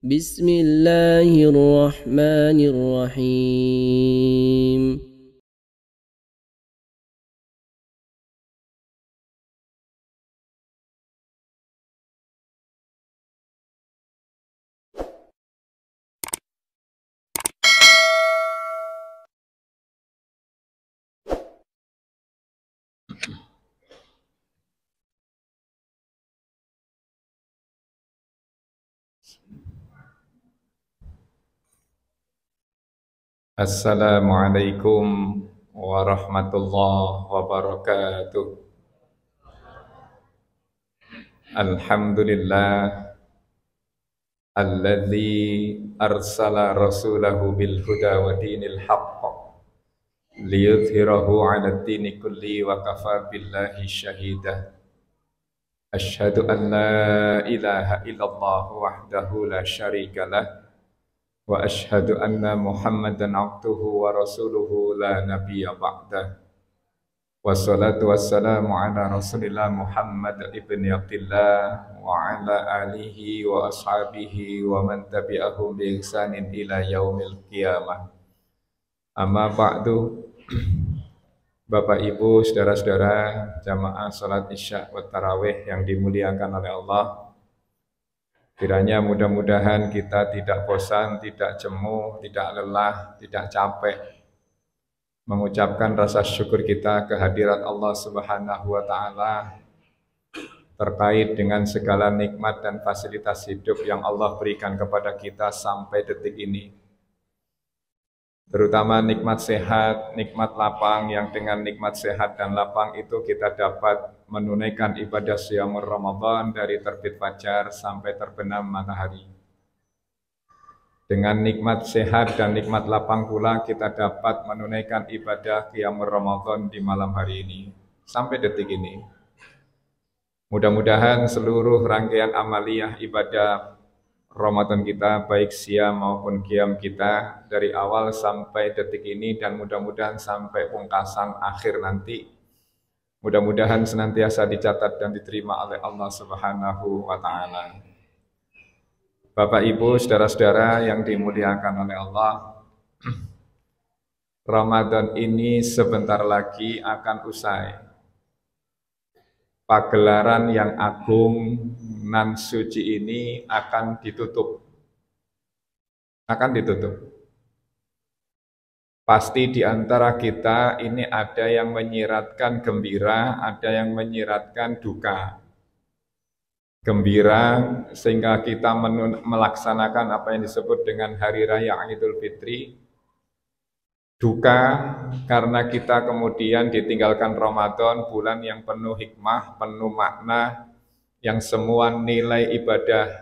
بسم الله الرحمن الرحيم. Assalamualaikum warahmatullahi wabarakatuh. Alhamdulillah alladzi arsala rasulahu bil huda wa dinil haqq liyudhhirahu 'ala ad-dini kulli wa kafa billahi syahida. Asyhadu an la ilaha illallah wahdahu la syarika lah wa asyhadu anna Muhammadan abduhu wa rasuluhu la nabiyya ba'dah. Wassalatu wassalamu ala Rasulillah Muhammad ibn Abdillah wa ala alihi wa ashabihi wa man tabi'ahum bi ihsanin ila yaumil qiyamah. Amma ba'du. Bapak Ibu, saudara-saudara jamaah salat Isya wa tarawih yang dimuliakan oleh Allah. Kiranya mudah-mudahan kita tidak bosan, tidak jenuh, tidak lelah, tidak capek mengucapkan rasa syukur kita kehadirat Allah Subhanahu wa taala terkait dengan segala nikmat dan fasilitas hidup yang Allah berikan kepada kita sampai detik ini. Terutama nikmat sehat, nikmat lapang, yang dengan nikmat sehat dan lapang itu kita dapat menunaikan ibadah Shiyamul Ramadan dari terbit fajar sampai terbenam matahari. Dengan nikmat sehat dan nikmat lapang pula kita dapat menunaikan ibadah Qiyamul Ramadan di malam hari ini sampai detik ini. Mudah-mudahan seluruh rangkaian amaliyah ibadah Ramadan kita, baik siam maupun qiyam kita dari awal sampai detik ini dan mudah-mudahan sampai pungkasan akhir nanti, mudah-mudahan senantiasa dicatat dan diterima oleh Allah Subhanahu wa taala. Bapak Ibu, saudara-saudara yang dimuliakan oleh Allah, Ramadan ini sebentar lagi akan usai. Pagelaran yang agung nan suci ini akan ditutup. Akan ditutup. Pasti di antara kita ini ada yang menyiratkan gembira, ada yang menyiratkan duka. Gembira sehingga kita melaksanakan apa yang disebut dengan Hari Raya Idul Fitri. Duka karena kita kemudian ditinggalkan Ramadan, bulan yang penuh hikmah, penuh makna, yang semua nilai ibadah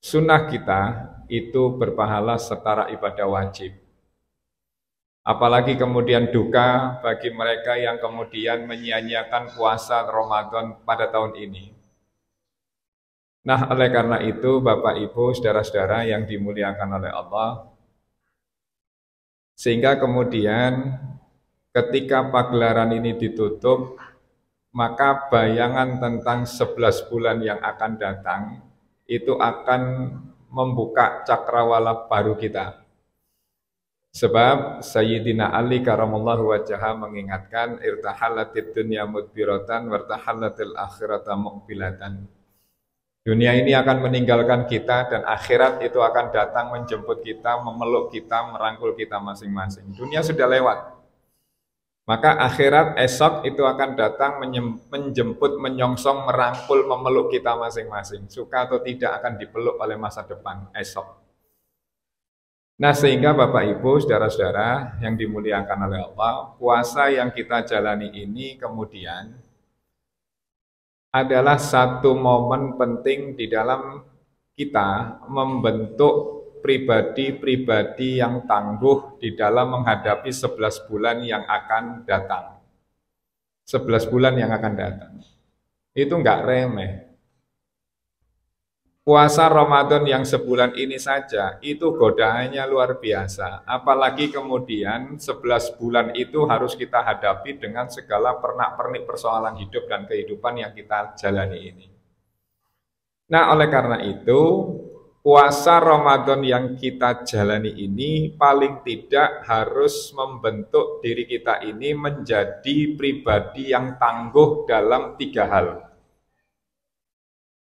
sunnah kita itu berpahala setara ibadah wajib. Apalagi kemudian duka bagi mereka yang kemudian menyia-nyiakan puasa Ramadan pada tahun ini. Nah, oleh karena itu Bapak Ibu, saudara-saudara yang dimuliakan oleh Allah, sehingga kemudian ketika pagelaran ini ditutup, maka bayangan tentang 11 bulan yang akan datang itu akan membuka cakrawala baru kita. Sebab Sayyidina Ali karamallahu wajhaha mengingatkan irtahalatid dunya mudbiratan wartahalatil akhirata muqbilatan. Dunia ini akan meninggalkan kita dan akhirat itu akan datang menjemput kita, memeluk kita, merangkul kita masing-masing. Dunia sudah lewat. Maka akhirat esok itu akan datang menjemput, menyongsong, merangkul, memeluk kita masing-masing. Suka atau tidak akan dipeluk oleh masa depan esok. Nah, sehingga Bapak Ibu, saudara-saudara yang dimuliakan oleh Allah, puasa yang kita jalani ini kemudian adalah satu momen penting di dalam kita membentuk pribadi-pribadi yang tangguh di dalam menghadapi 11 bulan yang akan datang. 11 bulan yang akan datang. Itu enggak remeh. Puasa Ramadan yang sebulan ini saja, itu godaannya luar biasa. Apalagi kemudian 11 bulan itu harus kita hadapi dengan segala pernak-pernik persoalan hidup dan kehidupan yang kita jalani ini. Nah, oleh karena itu, puasa Ramadan yang kita jalani ini paling tidak harus membentuk diri kita ini menjadi pribadi yang tangguh dalam 3 hal.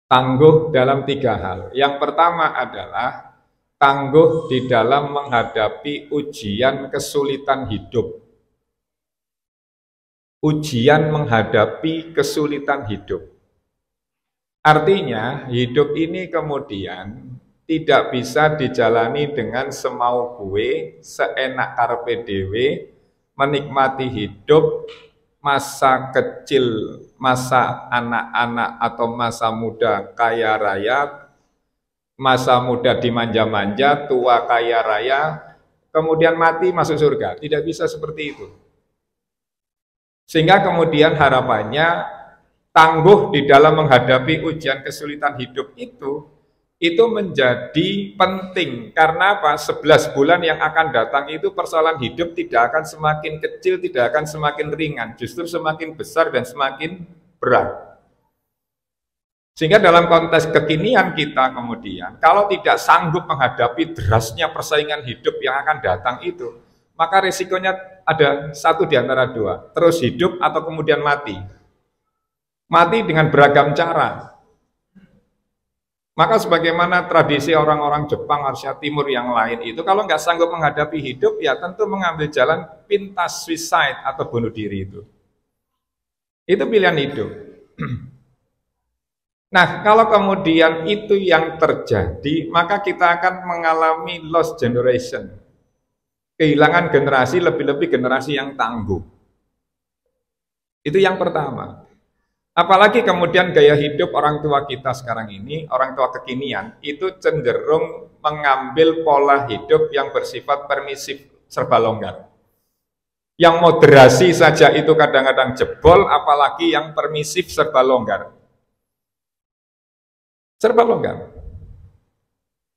Tangguh dalam 3 hal. Yang pertama adalah tangguh di dalam menghadapi ujian kesulitan hidup. Ujian menghadapi kesulitan hidup. Artinya, hidup ini kemudian tidak bisa dijalani dengan semau gue, seenak karepe dhewe, menikmati hidup masa kecil, masa anak-anak atau masa muda kaya raya, masa muda dimanja-manja, tua kaya raya, kemudian mati masuk surga. Tidak bisa seperti itu. Sehingga kemudian harapannya tangguh di dalam menghadapi ujian kesulitan hidup itu menjadi penting. Karena apa? 11 bulan yang akan datang itu persoalan hidup tidak akan semakin kecil, tidak akan semakin ringan, justru semakin besar dan semakin berat. Sehingga dalam konteks kekinian kita kemudian, kalau tidak sanggup menghadapi derasnya persaingan hidup yang akan datang itu, maka risikonya ada satu di antara dua, terus hidup atau kemudian mati. Mati dengan beragam cara. Maka sebagaimana tradisi orang-orang Jepang, Asia Timur yang lain itu, kalau nggak sanggup menghadapi hidup, ya tentu mengambil jalan pintas suicide atau bunuh diri itu. Itu pilihan hidup. Nah, kalau kemudian itu yang terjadi, maka kita akan mengalami lost generation. Kehilangan generasi, lebih-lebih generasi yang tangguh. Itu yang pertama. Apalagi kemudian gaya hidup orang tua kita sekarang ini, orang tua kekinian, itu cenderung mengambil pola hidup yang bersifat permisif, serba longgar. Yang moderasi saja itu kadang-kadang jebol, apalagi yang permisif serba longgar. Serba longgar.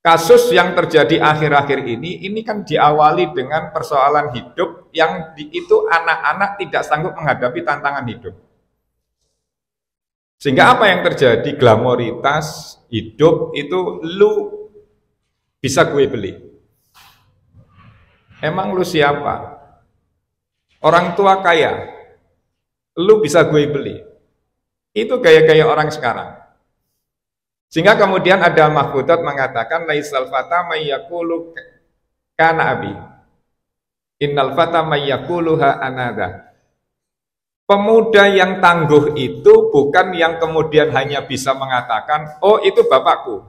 Kasus yang terjadi akhir-akhir ini kan diawali dengan persoalan hidup yang itu anak-anak tidak sanggup menghadapi tantangan hidup. Sehingga apa yang terjadi? Glamoritas hidup itu lu bisa gue beli. Emang lu siapa? Orang tua kaya, lu bisa gue beli. Itu gaya-gaya orang sekarang. Sehingga kemudian ada Mahfudat mengatakan laisal fata mayyaqulu kana abi. Innal fata mayyaquluha anada. Pemuda yang tangguh itu bukan yang kemudian hanya bisa mengatakan, oh itu bapakku.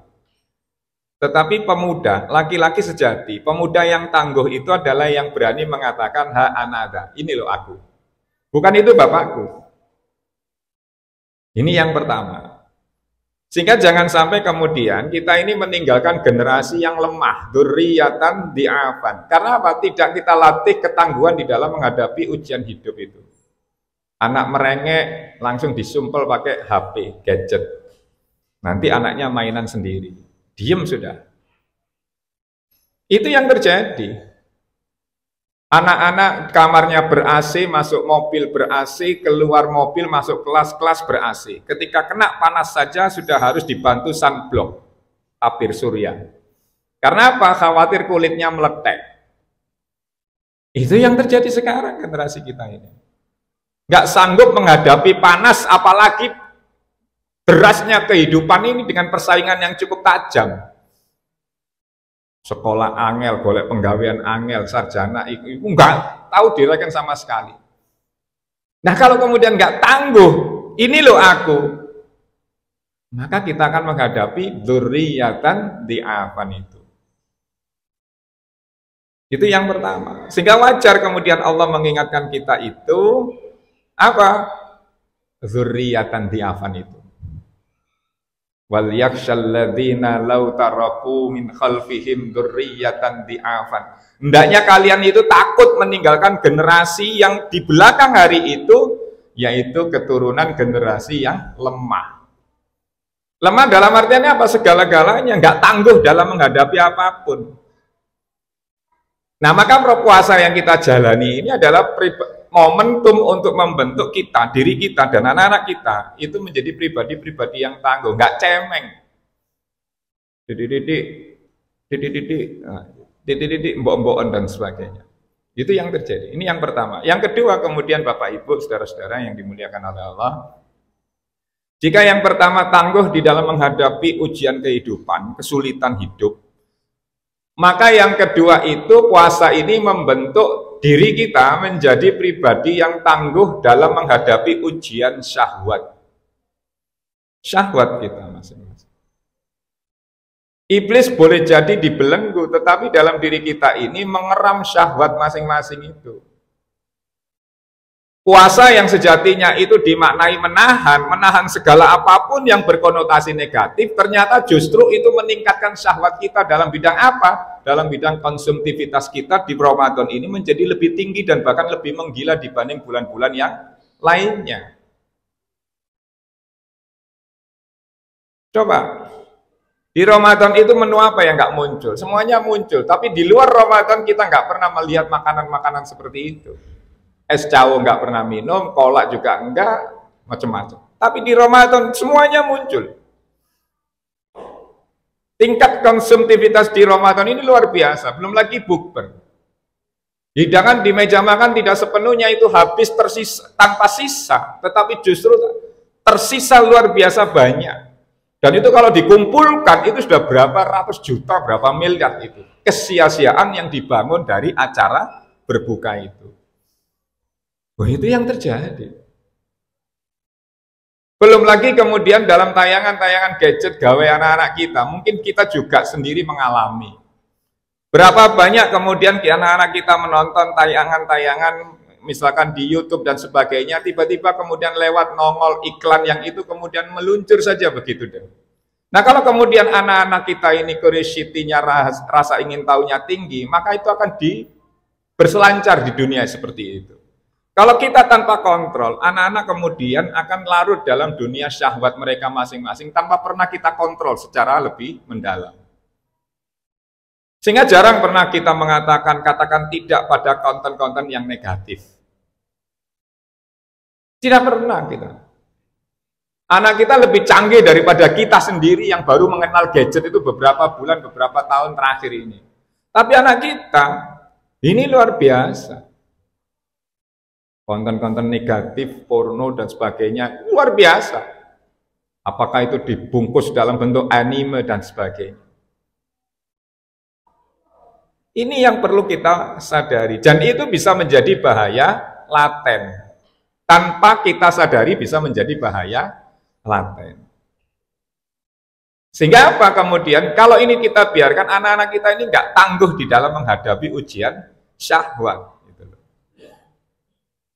Tetapi pemuda, laki-laki sejati, pemuda yang tangguh itu adalah yang berani mengatakan, ha anada, ini loh aku. Bukan itu bapakku. Ini yang pertama. Sehingga jangan sampai kemudian kita ini meninggalkan generasi yang lemah, dzurriyyatan di'afan. Karena apa? Tidak kita latih ketangguhan di dalam menghadapi ujian hidup itu. Anak merengek langsung disumpel pakai HP, gadget. Nanti anaknya mainan sendiri. Diem sudah. Itu yang terjadi. Anak-anak kamarnya ber-AC, masuk mobil ber-AC, keluar mobil masuk kelas-kelas ber-AC. Ketika kena panas saja sudah harus dibantu sunblock, tabir surya. Karena apa? Khawatir kulitnya meletek. Itu yang terjadi sekarang generasi kita ini. Nggak sanggup menghadapi panas, apalagi derasnya kehidupan ini dengan persaingan yang cukup tajam. Sekolah angel, golek penggawean angel, sarjana itu nggak tahu dirasakan sama sekali. Nah kalau kemudian nggak tangguh, ini loh aku, maka kita akan menghadapi dzurriyyatan di'afan itu. Itu yang pertama. Sehingga wajar kemudian Allah mengingatkan kita itu, apa? Dzurriyyatan di'afan itu. Wal yakshal ladzina law taraku min khalfihim dzurriyyatan di'afan. Hendaknya kalian itu takut meninggalkan generasi yang di belakang hari itu, yaitu keturunan generasi yang lemah. Lemah dalam artiannya apa? Segala-galanya, nggak tangguh dalam menghadapi apapun. Nah maka puasa yang kita jalani ini adalah momentum untuk membentuk kita, diri kita, dan anak-anak kita itu menjadi pribadi-pribadi yang tangguh, nggak cemeng. Didik titik, mbok-mbokan dan sebagainya. Itu yang terjadi. Ini yang pertama. Yang kedua, kemudian Bapak Ibu, saudara-saudara yang dimuliakan oleh Allah, jika yang pertama tangguh di dalam menghadapi ujian kehidupan, kesulitan hidup, maka yang kedua itu puasa ini membentuk diri kita menjadi pribadi yang tangguh dalam menghadapi ujian syahwat. Syahwat kita masing-masing. Iblis boleh jadi dibelenggu, tetapi dalam diri kita ini mengeram syahwat masing-masing itu. Puasa yang sejatinya itu dimaknai menahan segala apapun yang berkonotasi negatif, ternyata justru itu meningkatkan syahwat kita dalam bidang apa? Dalam bidang konsumtivitas kita di Ramadan ini menjadi lebih tinggi dan bahkan lebih menggila dibanding bulan-bulan yang lainnya. Coba. Di Ramadan itu menu apa yang nggak muncul? Semuanya muncul, tapi di luar Ramadan kita nggak pernah melihat makanan-makanan seperti itu. Es cawo nggak pernah minum, kolak juga enggak, macam-macam. Tapi di Ramadan semuanya muncul. Tingkat konsumtivitas di Ramadan ini luar biasa, belum lagi bukber. Hidangan di meja makan tidak sepenuhnya itu habis tersisa, tanpa sisa, tetapi justru tersisa luar biasa banyak. Dan itu kalau dikumpulkan itu sudah berapa ratus juta, berapa miliar itu. Kesia-siaan yang dibangun dari acara berbuka itu. Wah, itu yang terjadi. Belum lagi kemudian dalam tayangan-tayangan gadget gawe anak-anak kita, mungkin kita juga sendiri mengalami. Berapa banyak kemudian anak-anak kita menonton tayangan-tayangan misalkan di YouTube dan sebagainya, tiba-tiba kemudian lewat nongol iklan yang itu kemudian meluncur saja begitu deh. Nah, kalau kemudian anak-anak kita ini curiosity-nya, rasa ingin tahunya tinggi, maka itu akan berselancar di dunia seperti itu. Kalau kita tanpa kontrol, anak-anak kemudian akan larut dalam dunia syahwat mereka masing-masing tanpa pernah kita kontrol secara lebih mendalam. Sehingga jarang pernah kita katakan tidak pada konten-konten yang negatif. Tidak pernah kita. Anak kita lebih canggih daripada kita sendiri yang baru mengenal gadget itu beberapa bulan, beberapa tahun terakhir ini. Tapi anak kita, ini luar biasa. Konten-konten negatif, porno, dan sebagainya, luar biasa. Apakah itu dibungkus dalam bentuk anime dan sebagainya. Ini yang perlu kita sadari. Dan itu bisa menjadi bahaya laten. Tanpa kita sadari bisa menjadi bahaya laten. Sehingga apa kemudian? Kalau ini kita biarkan anak-anak kita ini nggak tangguh di dalam menghadapi ujian syahwat.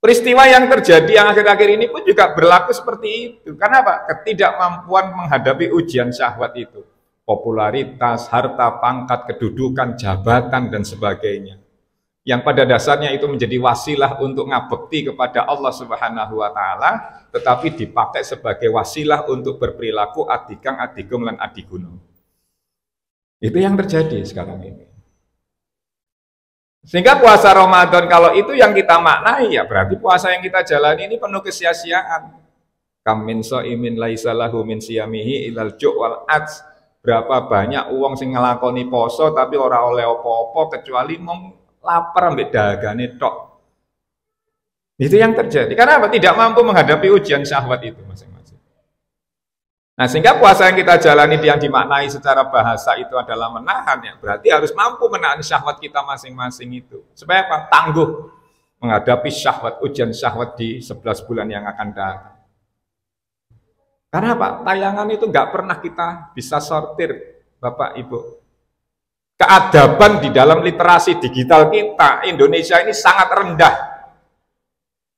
Peristiwa yang terjadi yang akhir-akhir ini pun juga berlaku seperti itu. Karena apa? Ketidakmampuan menghadapi ujian syahwat itu. Popularitas, harta, pangkat, kedudukan, jabatan, dan sebagainya. Yang pada dasarnya itu menjadi wasilah untuk ngabekti kepada Allah Subhanahu wa Ta'ala, tetapi dipakai sebagai wasilah untuk berperilaku adikang, adigum, dan adigunung. Itu yang terjadi sekarang ini. Sehingga puasa Ramadan kalau itu yang kita maknai, ya berarti puasa yang kita jalani ini penuh kesia-siaan. Kam min shaimin laisa lahu min siyamihi ilal ju' wal ats. Berapa banyak uang sing ngelakoni poso tapi ora oleh opo-opo kecuali mung lapar ambek dagane tok. Itu yang terjadi. Karena apa? Tidak mampu menghadapi ujian syahwat itu masing-masing. Nah, sehingga puasa yang kita jalani yang dimaknai secara bahasa itu adalah menahan, ya berarti harus mampu menahan syahwat kita masing-masing itu. Supaya apa? Tangguh menghadapi syahwat, ujian syahwat di 11 bulan yang akan datang. Karena apa? Tayangan itu nggak pernah kita bisa sortir, Bapak Ibu. Keadaban di dalam literasi digital kita, Indonesia ini sangat rendah.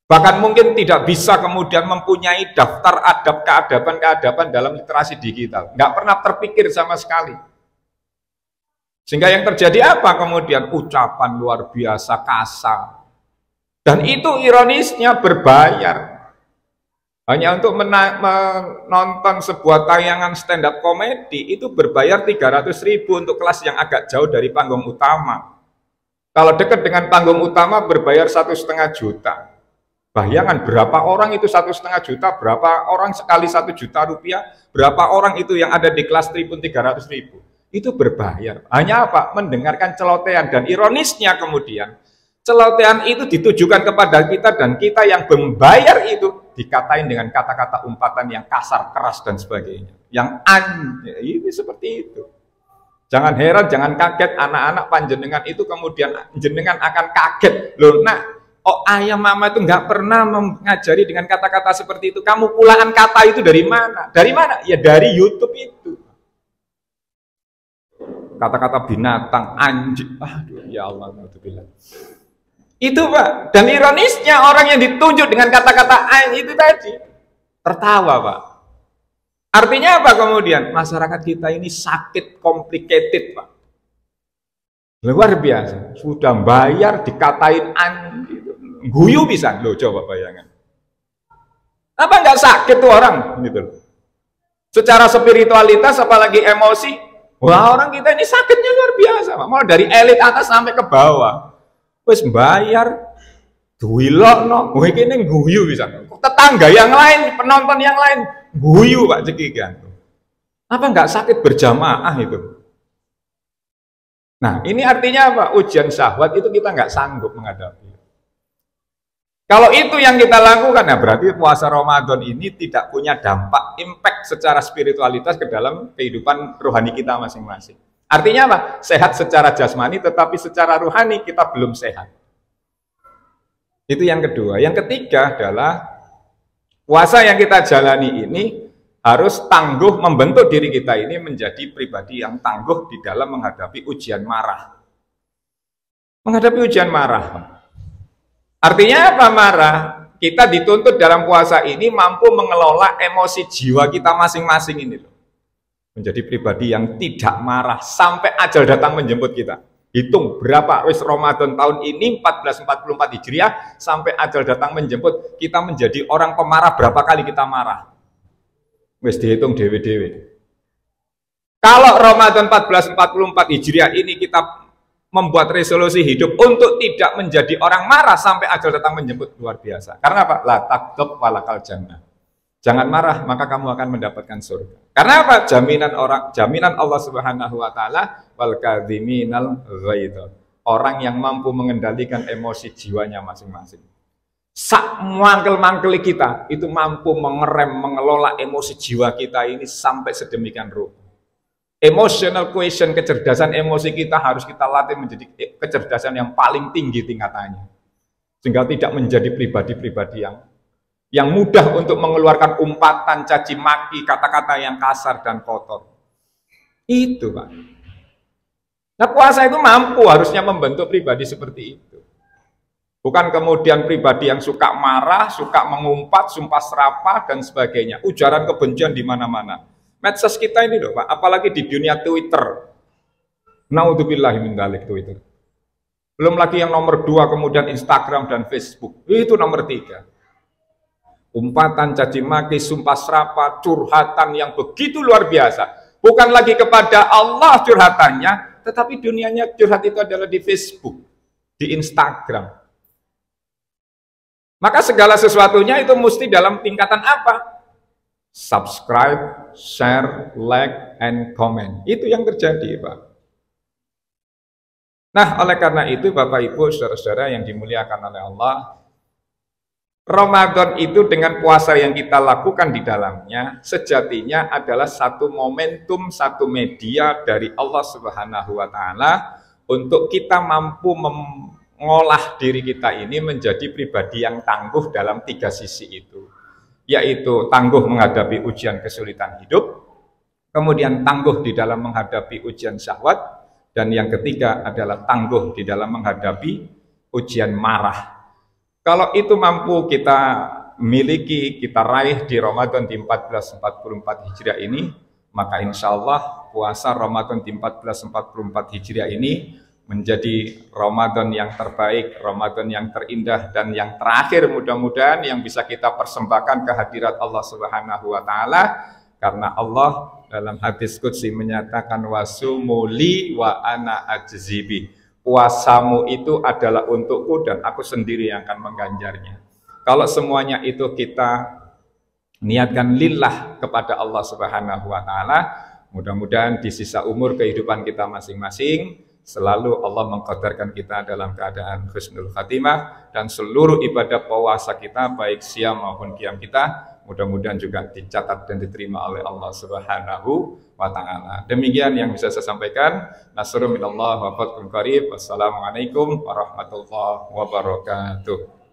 Bahkan mungkin tidak bisa kemudian mempunyai daftar adab keadaban dalam literasi digital. Nggak pernah terpikir sama sekali. Sehingga yang terjadi apa kemudian? Ucapan luar biasa kasar. Dan itu ironisnya berbayar. Hanya untuk menonton sebuah tayangan stand up komedi itu berbayar 300.000 untuk kelas yang agak jauh dari panggung utama. Kalau dekat dengan panggung utama berbayar 1,5 juta. Bayangkan berapa orang itu 1,5 juta, berapa orang sekali 1 juta rupiah, berapa orang itu yang ada di kelas tribun 300.000. itu berbayar. Hanya apa? Mendengarkan celotehan, dan ironisnya kemudian celotehan itu ditujukan kepada kita, dan kita yang membayar itu dikatain dengan kata-kata umpatan yang kasar, keras dan sebagainya. Yang ini seperti itu. Jangan heran, jangan kaget anak-anak panjenengan itu kemudian jenengan akan kaget. Loh, ayah mama itu nggak pernah mengajari dengan kata-kata seperti itu. Kamu pulaan kata itu dari mana? Dari mana? Ya dari YouTube itu. Kata-kata binatang, anjing, aduh ya Allah, alhamdulillah. Itu Pak, dan ironisnya orang yang ditunjuk dengan kata-kata anjing itu tadi tertawa Pak. Artinya apa kemudian? Masyarakat kita ini sakit, complicated Pak. Luar biasa, sudah bayar dikatain anjing, guyu bisa, loh coba bayangkan. Apa nggak sakit tuh orang gitu? Secara spiritualitas apalagi emosi. Wah, orang kita ini sakitnya luar biasa, Pak. Mulai dari elit atas sampai ke bawah. Wes bayar, duilokno, kowe kene guyu bisa. Tetangga yang lain, penonton yang lain guyu Pak cekikan. Apa nggak sakit berjamaah itu? Nah, ini artinya apa? Ujian syahwat itu kita nggak sanggup menghadapi. Kalau itu yang kita lakukan, nah berarti puasa Ramadan ini tidak punya dampak, impact secara spiritualitas ke dalam kehidupan rohani kita masing-masing. Artinya apa? Sehat secara jasmani, tetapi secara rohani kita belum sehat. Itu yang kedua. Yang ketiga adalah puasa yang kita jalani ini harus tangguh membentuk diri kita ini menjadi pribadi yang tangguh di dalam menghadapi ujian marah. Menghadapi ujian marah. Artinya apa marah? Kita dituntut dalam puasa ini mampu mengelola emosi jiwa kita masing-masing ini loh. Menjadi pribadi yang tidak marah sampai ajal datang menjemput kita. Hitung berapa wis Ramadan tahun ini 1444 Hijriah sampai ajal datang menjemput, kita menjadi orang pemarah berapa kali kita marah. Wis dihitung dewe-dewe. Kalau Ramadan 1444 Hijriah ini kita membuat resolusi hidup untuk tidak menjadi orang marah sampai ajal datang menjemput, luar biasa. Karena apa? La taqdab walakal jannah. Jangan marah, maka kamu akan mendapatkan surga. Karena apa? Jaminan Allah Subhanahu wa taala wal kadhiminal ghaidh. Orang yang mampu mengendalikan emosi jiwanya masing-masing. Sak mangkel-mangkeli kita itu mampu mengerem, mengelola emosi jiwa kita ini sampai sedemikian rupa. Emotional quotient, kecerdasan emosi kita harus kita latih menjadi kecerdasan yang paling tinggi tingkatannya. Sehingga tidak menjadi pribadi-pribadi yang mudah untuk mengeluarkan umpatan, caci maki, kata-kata yang kasar dan kotor. Itu Pak. Nah puasa itu mampu harusnya membentuk pribadi seperti itu. Bukan kemudian pribadi yang suka marah, suka mengumpat, sumpah serapah, dan sebagainya. Ujaran kebencian di mana-mana. Medsos kita ini loh Pak, apalagi di dunia Twitter. Naudzubillahi min dzalik Twitter. Belum lagi yang nomor 2 kemudian Instagram dan Facebook. Itu nomor 3. Umpatan, caci maki, sumpah serapah, curhatan yang begitu luar biasa. Bukan lagi kepada Allah curhatannya, tetapi dunianya curhat itu adalah di Facebook, di Instagram. Maka segala sesuatunya itu mesti dalam tingkatan apa? Subscribe, share, like, and comment. Itu yang terjadi Pak. Nah oleh karena itu Bapak Ibu saudara-saudara yang dimuliakan oleh Allah, Ramadan itu dengan puasa yang kita lakukan di dalamnya sejatinya adalah satu momentum, satu media dari Allah Subhanahu wa taala untuk kita mampu mengolah diri kita ini menjadi pribadi yang tangguh dalam 3 sisi itu. Yaitu tangguh menghadapi ujian kesulitan hidup, kemudian tangguh di dalam menghadapi ujian syahwat, dan yang ketiga adalah tangguh di dalam menghadapi ujian marah. Kalau itu mampu kita miliki, kita raih di Ramadan di 1444 Hijriah ini, maka insya Allah puasa Ramadan di 1444 Hijriah ini menjadi Ramadan yang terbaik, Ramadan yang terindah, dan yang terakhir mudah-mudahan yang bisa kita persembahkan ke hadirat Allah Subhanahu wa taala, karena Allah dalam hadis qudsi menyatakan wasumuli wa ana ajzibi. Puasamu itu adalah untukku dan aku sendiri yang akan mengganjarnya. Kalau semuanya itu kita niatkan lillah kepada Allah Subhanahu wa taala, Mudah-mudahan di sisa umur kehidupan kita masing-masing selalu Allah mengqadarkan kita dalam keadaan husnul khatimah, dan seluruh ibadah puasa kita baik siam maupun qiyam kita mudah-mudahan juga dicatat dan diterima oleh Allah Subhanahu wa taala. Demikian yang bisa saya sampaikan. Nasrun minallah wa fathun qarib. Wassalamualaikum warahmatullahi wabarakatuh.